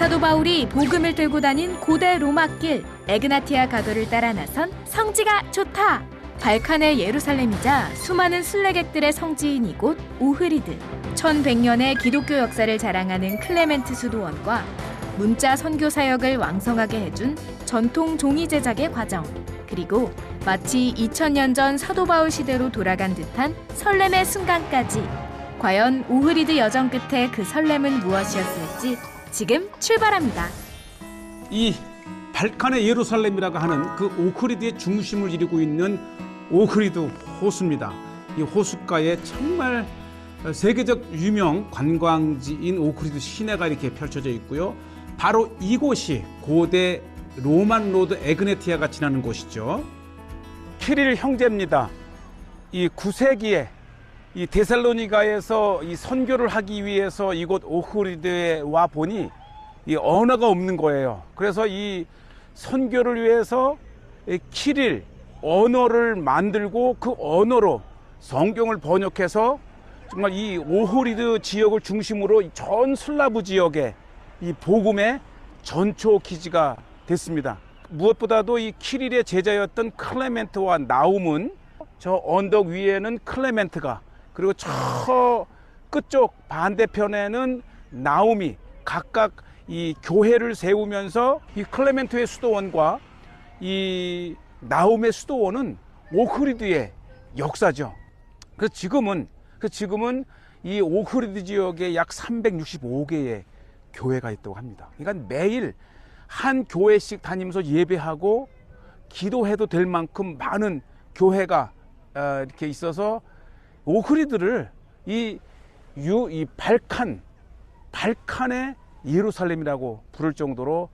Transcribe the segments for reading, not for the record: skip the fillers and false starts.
사도 바울이 복음을 들고 다닌 고대 로마길 에그나티아 가도를 따라 나선 성지가 좋다. 발칸의 예루살렘이자 수많은 순례객들의 성지인 이곳 오흐리드. 1100년의 기독교 역사를 자랑하는 클레멘트 수도원과 문자 선교 사역을 왕성하게 해준 전통 종이 제작의 과정, 그리고 마치 2000년 전 사도 바울 시대로 돌아간 듯한 설렘의 순간까지. 과연 오흐리드 여정 끝에 그 설렘은 무엇이었을지 지금 출발합니다. 이 발칸의 예루살렘이라고 하는 그 오흐리드의 중심을 이루고 있는 오흐리드 호수입니다. 이 호숫가에 정말 세계적 유명 관광지인 오흐리드 시내가 이렇게 펼쳐져 있고요. 바로 이곳이 고대 로만 로드 에그네티아가 지나는 곳이죠. 키릴 형제입니다. 이 9세기에 이 데살로니가에서 이 선교를 하기 위해서 이곳 오흐리드에 와 보니 이 언어가 없는 거예요. 그래서 이 선교를 위해서 이 키릴 언어를 만들고 그 언어로 성경을 번역해서 정말 이 오흐리드 지역을 중심으로 전 슬라브 지역에 이 복음의 전초 기지가 됐습니다. 무엇보다도 이 키릴의 제자였던 클레멘트와 나움은 저 언덕 위에는 클레멘트가, 그리고 저 끝쪽 반대편에는 나움이 각각 이 교회를 세우면서 이 클레멘트의 수도원과 이 나움의 수도원은 오흐리드의 역사죠. 그래서 지금은 이 오흐리드 지역에 약 365개의 교회가 있다고 합니다. 그러니까 매일 한 교회씩 다니면서 예배하고 기도해도 될 만큼 많은 교회가 이렇게 있어서 오흐리드를 이 발칸의 예루살렘이라고 부를 정도로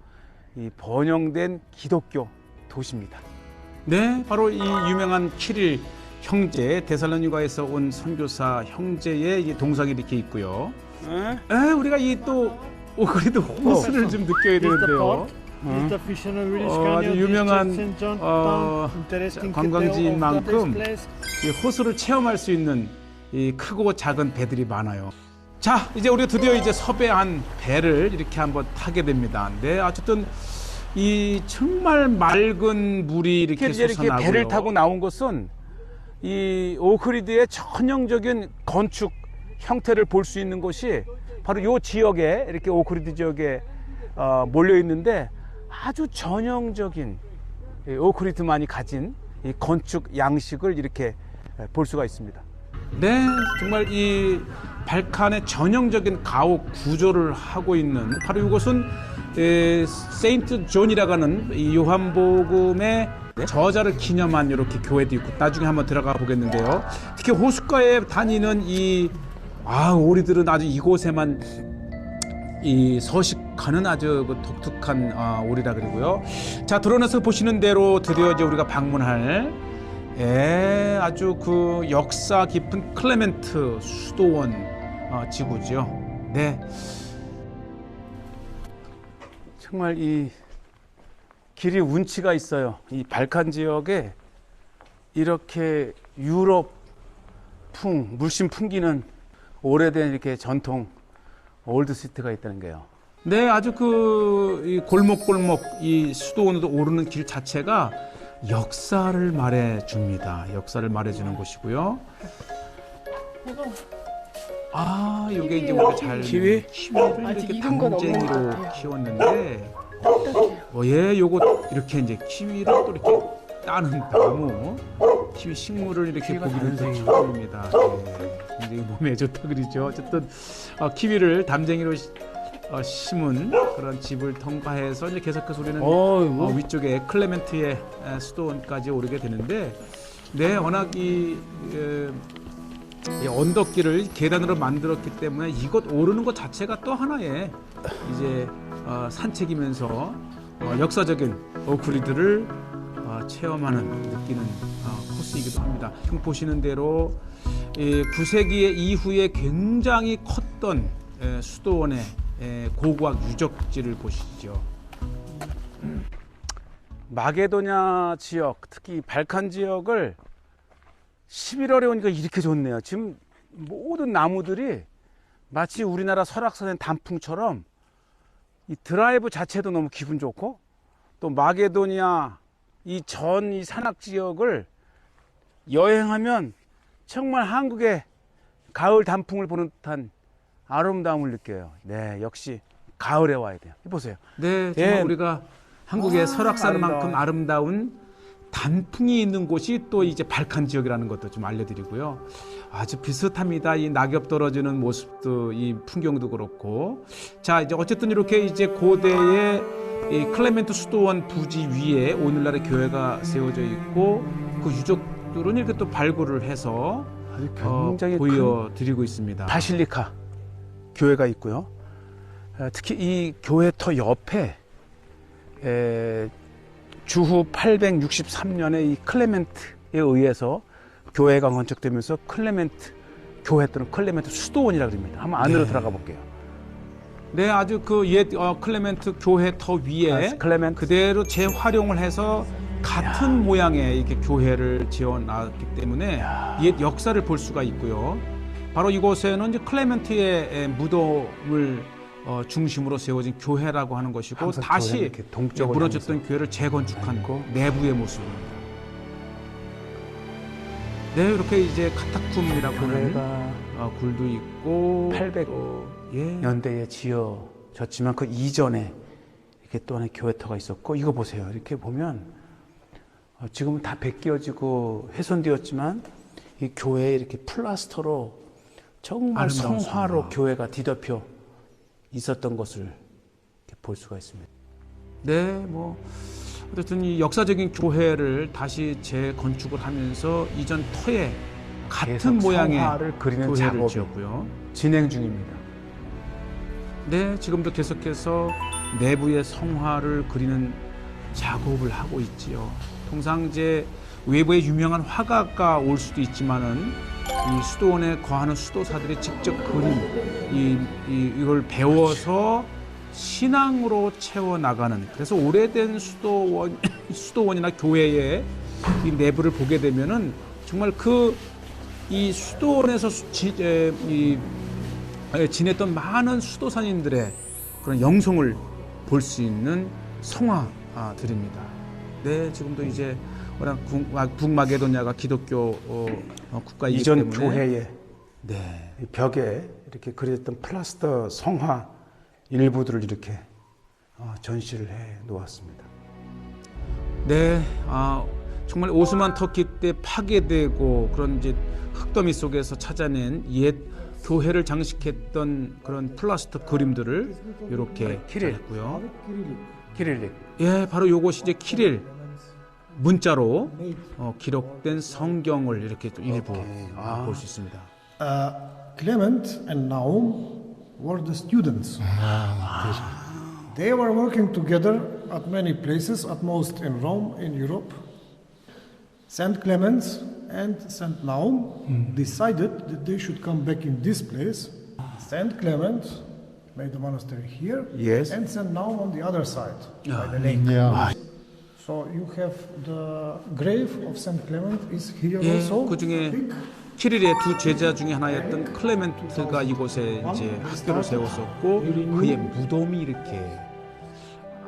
이 번영된 기독교 도시입니다. 네, 바로 이 유명한 키릴 형제, 데살로니가에서 온 선교사 형제의 이 동상이 이렇게 있고요. 우리가 이 또 오흐리드 호수를 좀 느껴야 되는데요. 아주 유명한 관광지인 만큼 이 호수를 체험할 수 있는 이 크고 작은 배들이 많아요. 자, 이제 우리가 드디어 이제 섭외한 배를 이렇게 한번 타게 됩니다. 네, 어쨌든 이 정말 맑은 물이 이렇게 솟아나고요. 배를 타고 나온 것은 이 오흐리드의 전형적인 건축 형태를 볼 수 있는 곳이 바로 이 지역에, 이렇게 오흐리드 지역에 몰려 있는데 아주 전형적인 오흐리드만이 가진 이 건축 양식을 이렇게 볼 수가 있습니다. 네, 정말 이 발칸의 전형적인 가옥 구조를 하고 있는 바로 이곳은 세인트 존이라고 하는 이 요한복음의 저자를 기념한 이렇게 교회도 있고, 나중에 한번 들어가 보겠는데요. 특히 호숫가에 다니는 이 오리들은 아주 이곳에만 이 서식하는 아주 그 독특한 오리라 그러고요. 자, 드론에서 보시는 대로 드디어 이제 우리가 방문할 아주 그 역사 깊은 클레멘트 수도원 지구죠. 네, 정말 이 길이 운치가 있어요. 이 발칸 지역에 이렇게 유럽풍 물씬 풍기는 오래된 이렇게 전통 올드시티가 있다는 게요. 네, 아주 이 골목골목 이 수도원으로 오르는 길 자체가 역사를 말해줍니다. 역사를 말해주는 곳이고요. 이게 이제 우리가 잘 키위를 이렇게 담쟁이로 키웠는데, 요거 이렇게 이제 키위를 또 이렇게 따는 나무, 키위 식물을 이렇게 보기는 처음입니다. 굉장히 몸에 좋다 그러죠. 어쨌든 키위를 담쟁이로 심은 그런 집을 통과해서 이제 계속해서 우리는 위쪽에 클레멘트의 수도원까지 오르게 되는데, 네, 워낙 이 언덕길을 계단으로 만들었기 때문에 이곳 오르는 것 자체가 또 하나의 이제 산책이면서 역사적인 오흐리드를 체험하는, 느끼는 코스이기도 합니다. 지금 보시는 대로 9세기 이후에 굉장히 컸던 수도원의 고고학 유적지를 보시죠. 마게도냐 지역, 특히 발칸 지역을 11월에 오니까 이렇게 좋네요. 지금 모든 나무들이 마치 우리나라 설악산의 단풍처럼 이 드라이브 자체도 너무 기분 좋고 또 마게도니아 이 산악 지역을 여행하면 정말 한국의 가을 단풍을 보는 듯한 아름다움을 느껴요. 네, 역시 가을에 와야 돼요. 보세요. 네, 정말 예. 우리가 한국의 설악산만큼 아름다운 단풍이 있는 곳이 또 이제 발칸 지역이라는 것도 좀 알려드리고요. 아주 비슷합니다. 이 낙엽 떨어지는 모습도 이 풍경도 그렇고. 자, 이제 어쨌든 이렇게 이제 고대의 이 클레멘트 수도원 부지 위에 오늘날의 교회가 세워져 있고 그 유적들은 이렇게 또 발굴을 해서 굉장히 보여드리고 있습니다. 바실리카 교회가 있고요. 특히 이 교회터 옆에 주후 863년에 이 클레멘트에 의해서 교회가 건축되면서 클레멘트 교회 또는 클레멘트 수도원이라 그럽니다. 한번 안으로 들어가 볼게요. 네, 아주 그 옛 클레멘트 교회 터 위에 클레멘트. 그대로 재활용을 해서 같은 모양의 이렇게 교회를 지어놨기 때문에 옛 역사를 볼 수가 있고요. 바로 이곳에는 이제 클레멘트의 무덤을 중심으로 세워진 교회라고 하는 것이고 다시 무너졌던 교회를 재건축한 내부의 모습입니다. 네, 이렇게 이제 카타쿰이라고 하는 굴도 있고 800년대에 지어졌지만 그 이전에 이렇게 또 하나의 교회터가 있었고 이거 보세요. 이렇게 보면 지금은 다 벗겨지고 훼손되었지만 이 교회에 이렇게 플라스터로 정말 성화로 교회가 뒤덮여 있었던 것을 이렇게 볼 수가 있습니다. 네, 뭐 어쨌든 이 역사적인 교회를 다시 재건축을 하면서 이전 터에 같은 모양의 성화를 그리는 교회를 작업이 지었고요. 진행 중입니다. 네, 지금도 계속해서 내부의 성화를 그리는 작업을 하고 있지요. 통상 이제 외부의 유명한 화가가 올 수도 있지만은 이 수도원에 거하는 수도사들이 직접 그린 이걸 배워서 신앙으로 채워 나가는, 그래서 오래된 수도원이나 교회의 이 내부를 보게 되면은 정말 이 수도원에서 지냈던 많은 수도사님들의 그런 영성을 볼 수 있는 성화들입니다. 네, 지금도 이제 워낙 북마게도냐가 기독교 국가이기 이전 때문에 교회의 네, 벽에 이렇게 그려졌던 플라스터 성화 일부들을 이렇게 전시를 해 놓았습니다. 네, 정말 오스만 터키 때 파괴되고 그런 이제 흙더미 속에서 찾아낸 옛 교회를 장식했던 그런 플라스터 그림들을 이렇게 했고요. 키릴릭. 예, 바로 요것이 이제 키릴 문자로 기록된 성경을 이렇게 또 일부 볼 수 있습니다. Clement and Nahum were the students. They were working together at many places, at most in Rome, in Europe. Saint Clement and Saint Nahum decided that they should come back in this place. Saint Clement made the monastery here, Yes. and Saint Nahum on the other side, by the lake. So you have the grave of Saint Clement is here 예, also. 그 중에 big. 키릴의 두 제자 중에 하나였던 클레멘트가 이곳에 이제 학교를 세웠었고 그의 무덤이 이렇게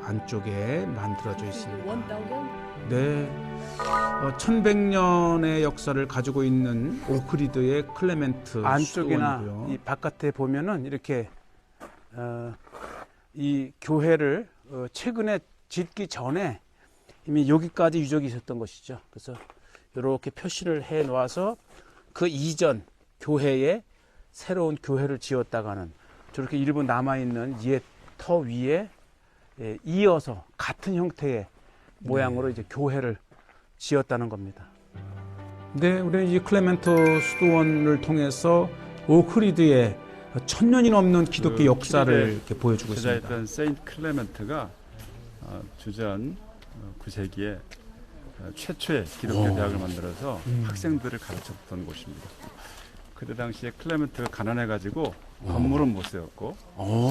안쪽에 만들어져 있습니다. 네, 1100년의 역사를 가지고 있는 오흐리드의 클레멘트 안쪽이나 수도원이고요. 이 바깥에 보면은 이렇게 이 교회를 최근에 짓기 전에 이미 여기까지 유적이 있었던 것이죠. 그래서 이렇게 표시를 해 놓아서 그 이전 교회에 새로운 교회를 지었다가는 저렇게 일부 남아 있는 옛 터 위에 이어서 같은 형태의 모양으로 이제 교회를 지었다는 겁니다. 네, 우리는 이 클레멘트 수도원을 통해서 오흐리드의 천년이 넘는 기독교 역사를 이렇게 보여주고 있습니다. 주자였던 세인트 클레멘트가 주전 9세기에 최초의 기독교 대학을 만들어서 학생들을 가르쳤던 곳입니다. 그때 당시에 클레멘트가 가난해가지고 건물은 못 세웠고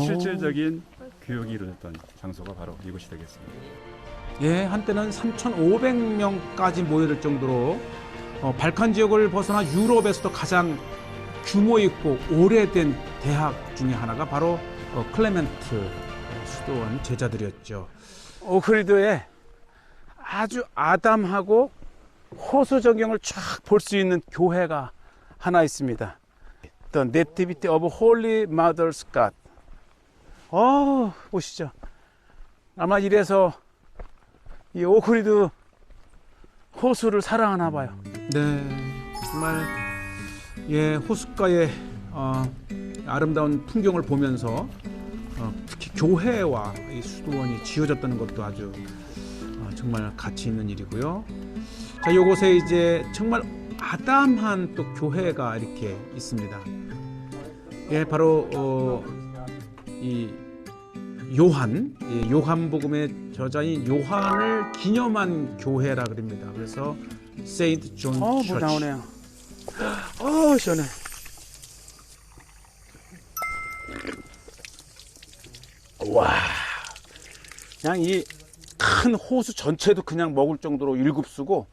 실질적인 교육이 이루어졌던 장소가 바로 이곳이 되겠습니다. 예, 한때는 3,500명까지 모여들 정도로 발칸 지역을 벗어나 유럽에서도 가장 규모 있고 오래된 대학 중에 하나가 바로 클레멘트 수도원 제자들이었죠. 오크리드에 아주 아담하고 호수 전경을 쫙 볼 수 있는 교회가 하나 있습니다. The Nativity of Holy Mother's God. 보시죠. 아마 이래서 이 오크리드 호수를 사랑하나 봐요. 네, 정말 예 호숫가의 아름다운 풍경을 보면서 특히 교회와 이 수도원이 지어졌다는 것도 아주 정말 가치 있는 일이고요. 자, 이곳에 이제 정말 아담한 또 교회가 이렇게 있습니다. 예, 바로 이 요한복음의 저자인 요한을 기념한 교회라 그럽니다. 그래서 세인트 존 물 처치. 나오네요. 시원해. 와, 그냥 이 큰 호수 전체도 그냥 먹을 정도로 일급수고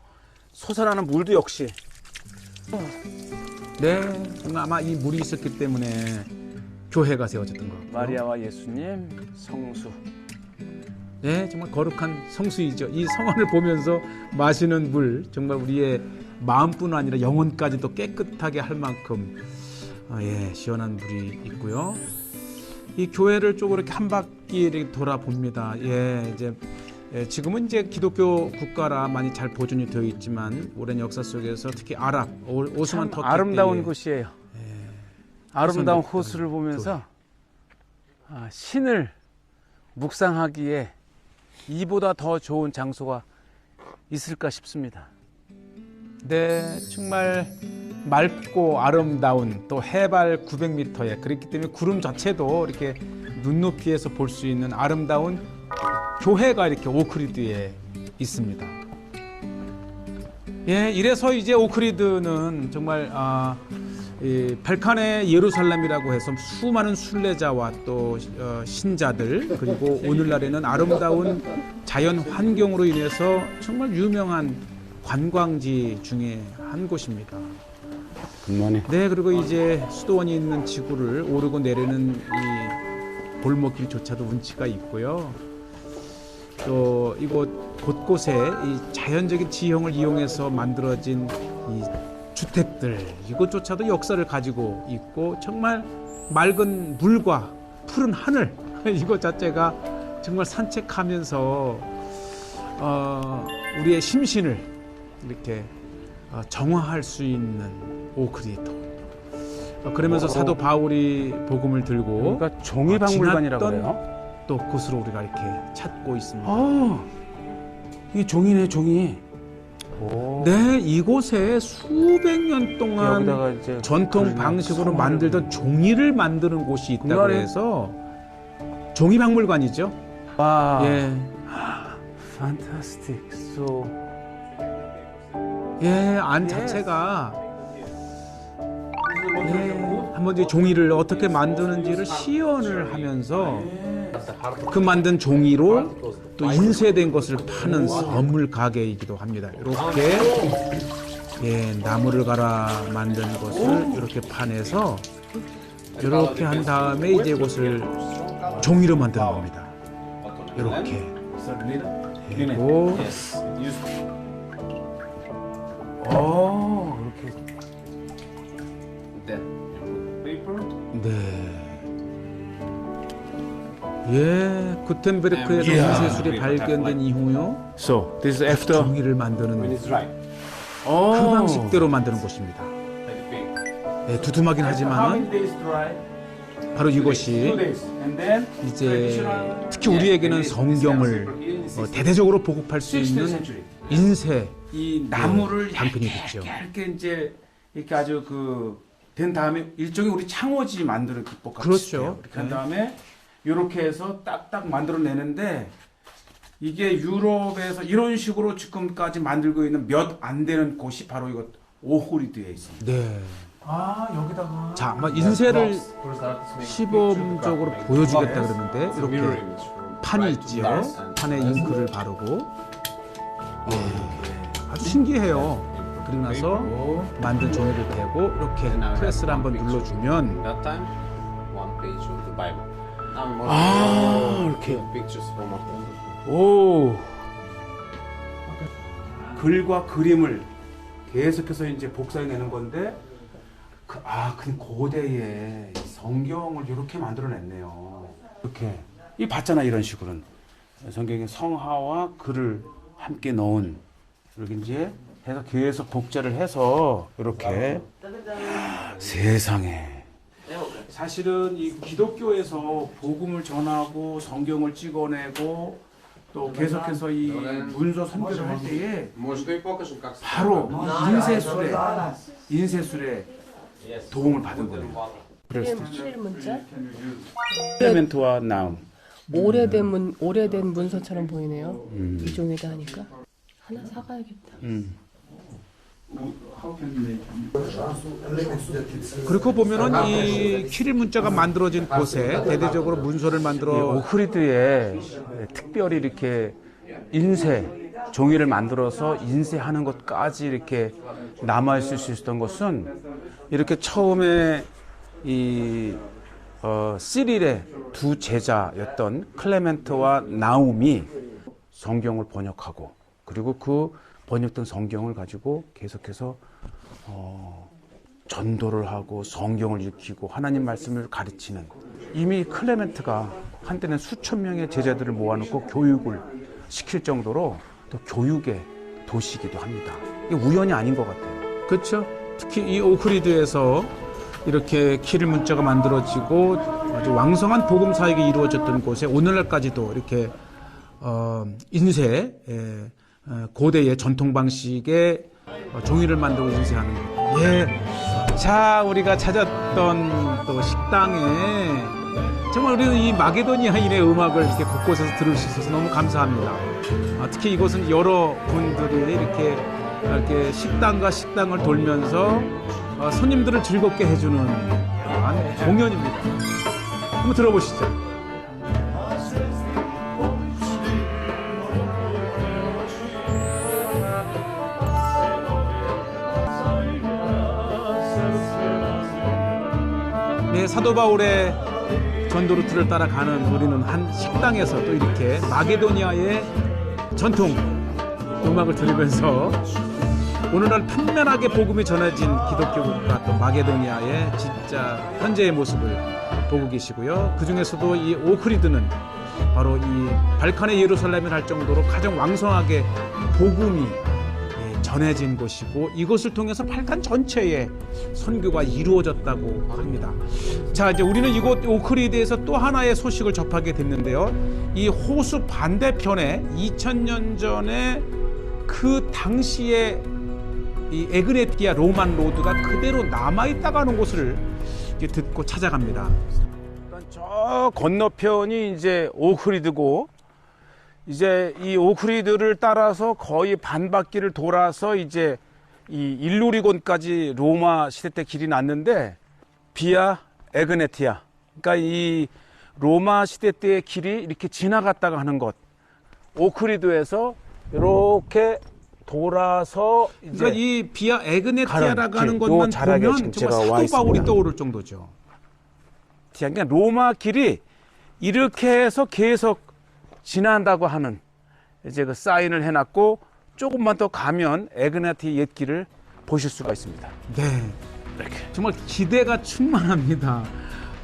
솟아나는 물도 역시. 네, 정말 아마 이 물이 있었기 때문에 교회가 세워졌던 것 같고요. 마리아와 예수님 성수. 네, 정말 거룩한 성수이죠. 이 성원을 보면서 마시는 물, 정말 우리의 마음뿐 아니라 영혼까지도 깨끗하게 할 만큼 시원한 물이 있고요. 이 교회를 쪽으로 이렇게 한 바퀴 이렇게 돌아봅니다. 지금은 이제 기독교 국가라 많이 잘 보존이 되어 있지만 오랜 역사 속에서 특히 아랍, 오스만 터키 아름다운 때의 곳이에요. 아름다운 선택 호수를 보면서 신을 묵상하기에 이보다 더 좋은 장소가 있을까 싶습니다. 네, 정말 맑고 아름다운 또 해발 900m에 그렇기 때문에 구름 자체도 이렇게 눈높이에서 볼 수 있는 아름다운 교회가 이렇게 오크리드에 있습니다. 예, 이래서 이제 오크리드는 정말 이 발칸의 예루살렘이라고 해서 수많은 순례자와 또 신자들 그리고 오늘날에는 아름다운 자연 환경으로 인해서 정말 유명한 관광지 중에 한 곳입니다. 네, 그리고 이제 수도원이 있는 지구를 오르고 내리는 이 골목길조차도 운치가 있고요. 또 이곳 곳곳에 이 자연적인 지형을 이용해서 만들어진 이 주택들 이것조차도 역사를 가지고 있고 정말 맑은 물과 푸른 하늘 이것 자체가 정말 산책하면서 우리의 심신을 이렇게 정화할 수 있는 오크리드. 그러면서 사도 바울이 복음을 들고 그러니까 종이박물관이라고 지났던 그래요. 또 곳으로 우리가 이렇게 찾고 있습니다. 이게 종이네, 종이. 네, 이곳에 수백 년 동안 여기다가 이제 전통 방식으로 성화를 만들던 종이를 만드는 곳이 있다고 그날에- 해서 종이박물관이죠. 와, 예, fantastic. So 안 자체가 한번 이제 종이를 어떻게 만드는지를 시연을 하면서 그 만든 종이로 또 인쇄된 것을 파는 선물 가게이기도 합니다. 이렇게 나무를 갈아 만든 것을 이렇게 파내서 이렇게 한 다음에 이제 이것을 종이로 만드는 겁니다. 이렇게 그리고 네. 구텐베르크에서 인쇄술이 발견된 이후요. So this is after. 종이를 만드는 그 방식대로 만드는 곳입니다. 네, 두툼하긴 하지만 바로 이것이 이제 특히 우리에게는 성경을 대대적으로 보급할 수 있는 인쇄 이 나무를 방편이 얇게 됐죠. 얇게 이제 이렇게 아주 된 다음에 일종의 우리 창호지 만드는 기법 같이 그렇죠. 이렇게 한 다음에 이렇게 해서 딱딱 만들어내는데 이게 유럽에서 이런 식으로 지금까지 만들고 있는 몇 안 되는 곳이 바로 이거 오크리드에 있습니다. 네. 여기다가 자, 아마 인쇄를 시범적으로 보여주겠다 그러는데 이렇게 판이 있지요. 판에 잉크를 바르고 아주 신기해요. 그리고 나서 만든 종이를 대고 이렇게 프레스를 한번 눌러주면 That time, one page of the Bible. 이렇게. 오. 글과 그림을 계속해서 이제 복사해내는 건데, 그 고대에 성경을 이렇게 만들어냈네요. 이렇게. 이 봤잖아, 이런 식으로는. 성경에 성하와 글을 함께 넣은, 이렇게 이제 해서 계속 복제를 해서, 이렇게. 세상에. 사실은 이 기독교에서 복음을 전하고 성경을 찍어내고 또 계속해서 이 문서 선교를 할 때에 바로 인쇄술에 도움을 받은 거예요. 키릴 문자? 클레멘트와 나움. 오래된 문서처럼 보이네요. 이종에다 하니까 하나 사가야겠다. 그렇고 보면은 이 키릴 문자가 만들어진 곳에 대대적으로 문서를 만들어 오크리드에 특별히 이렇게 종이를 만들어서 인쇄하는 것까지 이렇게 남아있을 수 있었던 것은 이렇게 처음에 시릴의 두 제자였던 클레멘트와 나움이 성경을 번역하고 그리고 그 번역된 성경을 가지고 계속해서 전도를 하고 성경을 읽히고 하나님 말씀을 가르치는, 이미 클레멘트가 한때는 수천 명의 제자들을 모아놓고 교육을 시킬 정도로 또 교육의 도시이기도 합니다. 이게 우연이 아닌 것 같아요. 그렇죠. 특히 이 오크리드에서 이렇게 키릴 문자가 만들어지고 아주 왕성한 복음 사역이 이루어졌던 곳에 오늘날까지도 이렇게 인쇄, 고대의 전통 방식의 종이를 만들고 인쇄하는 것. 예. 자, 우리가 찾았던 또 식당에 정말 우리는 이 마게도니아인의 음악을 이렇게 곳곳에서 들을 수 있어서 너무 감사합니다. 특히 이곳은 여러 분들이 이렇게 식당과 식당을 돌면서 손님들을 즐겁게 해주는 공연입니다. 한번 들어보시죠. 네, 사도 바울의 전도 루트를 따라가는 우리는 한 식당에서 또 이렇게 마게도니아의 전통 음악을 들으면서 오늘날 편면하게 복음이 전해진 기독교 국가 또 마게도니아의 진짜 현재의 모습을 보고 계시고요. 그 중에서도 이 오크리드는 바로 이 발칸의 예루살렘을 할 정도로 가장 왕성하게 복음이 전해진 곳이고 이것을 통해서 발칸 전체에 선교가 이루어졌다고 합니다. 자, 이제 우리는 이곳 오크리드에서 또 하나의 소식을 접하게 됐는데요. 이 호수 반대편에 2000년 전에 그 당시에 이 에그네티아 로만 로드가 그대로 남아있다고 하는 곳을 듣고 찾아갑니다. 저 건너편이 이제 오크리드고, 이제 이 오크리드를 따라서 거의 반바퀴를 돌아서 이제 이 일루리곤까지 로마 시대 때 길이 났는데, 비아 에그네티아, 그러니까 이 로마 시대 때의 길이 이렇게 지나갔다가 하는 것, 오크리드에서 이렇게 돌아서 이제 그러니까 이 비아 에그네티아라고 하는 요 것만 자락에 보면 지금 정말 제가 와 사도 바울이 있습니다. 떠오를 정도죠. 그러니까 로마 길이 이렇게 해서 계속 지난다고 하는 이제 그 사인을 해놨고, 조금만 더 가면 에그나티 옛길을 보실 수가 있습니다. 네, 이렇게. 정말 기대가 충만합니다.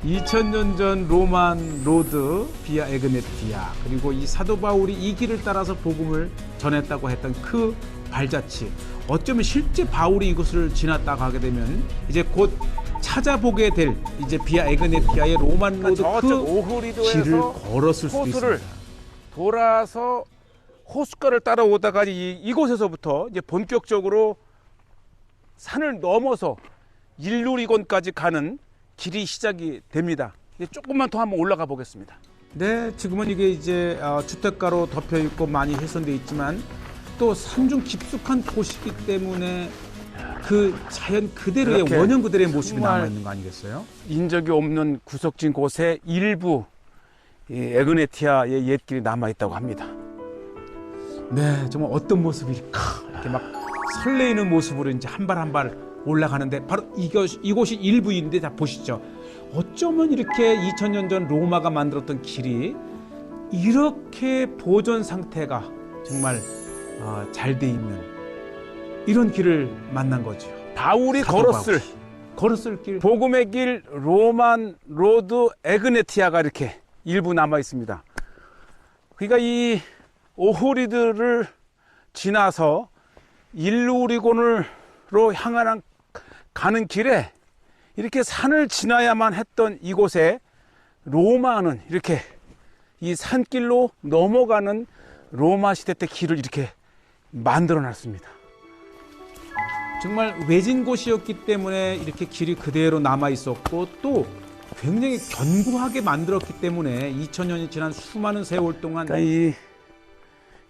2000년 전 로만 로드 비아 에그네티아, 그리고 이 사도 바울이 이 길을 따라서 복음을 전했다고 했던 그 발자취, 어쩌면 실제 바울이 이곳을 지났다고 하게 되면 이제 곧 찾아보게 될 이제 비아 에그네티아의 로만 로드 그 오크리드에서 길을 걸었을 수도 호수를 있습니다. 돌아서 호숫가를 따라오다가 이곳에서부터 이제 본격적으로 산을 넘어서 일루리곤까지 가는 길이 시작이 됩니다. 이제 조금만 더 한번 올라가 보겠습니다. 네, 지금은 이게 이제 주택가로 덮여 있고 많이 훼손돼 있지만 또 산중 깊숙한 곳이기 때문에 그 자연 그대로의 이렇게 원형 그대로의 모습이 정말 남아 있는 거 아니겠어요? 인적이 없는 구석진 곳에 일부 이 에그네티아의 옛길이 남아 있다고 합니다. 네, 정말 어떤 모습일까? 이렇게 막 설레이는 모습으로 이제 한 발 한 발 올라가는데 바로 이곳이 일부인데 다 보시죠. 어쩌면 이렇게 2000년 전 로마가 만들었던 길이 이렇게 보존 상태가 정말 잘 돼 있는 이런 길을 만난 거죠. 바울이 사도 걸었을 길. 복음의 길 로만 로드 에그네티아가 이렇게 일부 남아 있습니다. 그러니까 이 오흐리드를 지나서 일루리곤으로 향하는 가는 길에 이렇게 산을 지나야만 했던 이곳에 로마는 이렇게 이 산길로 넘어가는 로마 시대 때 길을 이렇게 만들어 놨습니다. 정말 외진 곳이었기 때문에 이렇게 길이 그대로 남아 있었고 또 굉장히 견고하게 만들었기 때문에 2000년이 지난 수많은 세월 동안 그러니까 이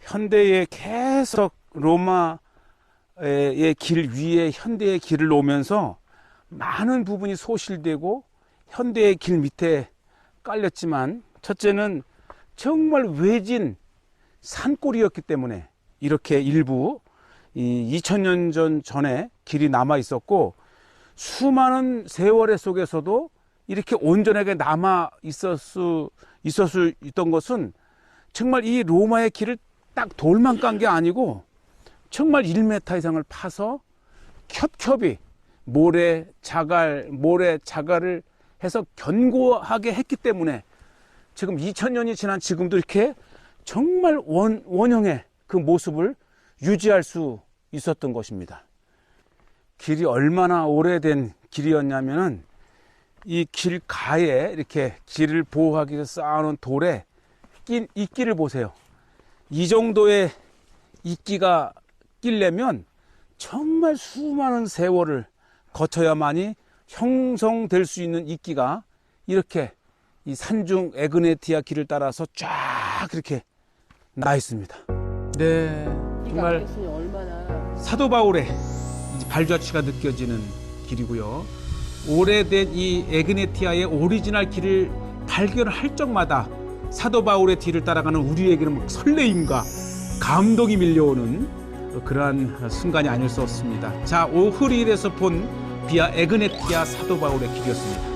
현대에 계속 로마의 길 위에 현대의 길을 놓으면서 많은 부분이 소실되고 현대의 길 밑에 깔렸지만 첫째는 정말 외진 산골이었기 때문에 이렇게 일부 이 2000년 전에 길이 남아 있었고 수많은 세월의 속에서도 이렇게 온전하게 남아 있었던 것은 정말 이 로마의 길을 딱 돌만 깐 게 아니고 정말 1m 이상을 파서 겹겹이 모래 자갈을 해서 견고하게 했기 때문에 지금 2000년이 지난 지금도 이렇게 정말 원형의 그 모습을 유지할 수 있었던 것입니다. 길이 얼마나 오래된 길이었냐면은 이 길가에 이렇게 길을 보호하기 위해서 쌓아놓은 돌에 낀 이끼를 보세요. 이 정도의 이끼가 끼려면 정말 수많은 세월을 거쳐야만이 형성될 수 있는 이끼가 이렇게 이 산중 에그네티아 길을 따라서 쫙 이렇게 나 있습니다. 네, 정말 얼마나 사도 바울의 이제 발자취가 느껴지는 길이고요. 오래된 이 에그네티아의 오리지널 길을 발견할 적마다 사도 바울의 뒤를 따라가는 우리에게는 막 설레임과 감동이 밀려오는 그러한 순간이 아닐 수 없습니다. 자, 오흐리드에서 본 비아 에그네티아 사도 바울의 길이었습니다.